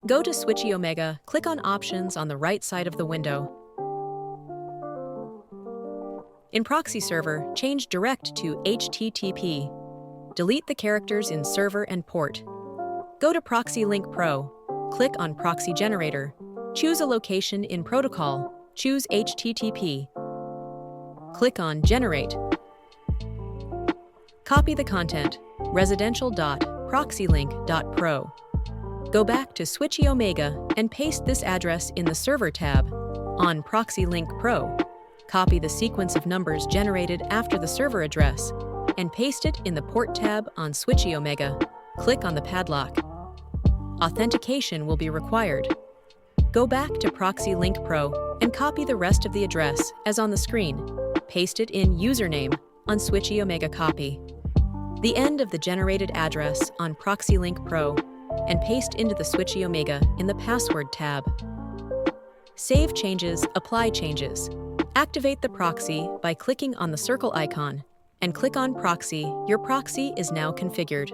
Go to SwitchyOmega, click on Options on the right side of the window. In Proxy Server, change Direct to HTTP. Delete the characters in Server and Port. Go to Proxy Link Pro. Click on Proxy Generator. Choose a location in Protocol. Choose HTTP. Click on Generate. Copy the content, residential.proxylink.pro. Go back to SwitchyOmega and paste this address in the Server tab. On Proxy Link Pro, copy the sequence of numbers generated after the server address and paste it in the Port tab on SwitchyOmega. Click on the padlock. Authentication will be required. Go back to Proxy Link Pro and copy the rest of the address as on the screen. Paste it in Username on SwitchyOmega copy. The end of the generated address on Proxy Link Pro and paste into the SwitchyOmega in the Password tab. Save changes, apply changes. Activate the proxy by clicking on the circle icon and click on Proxy. Your proxy is now configured.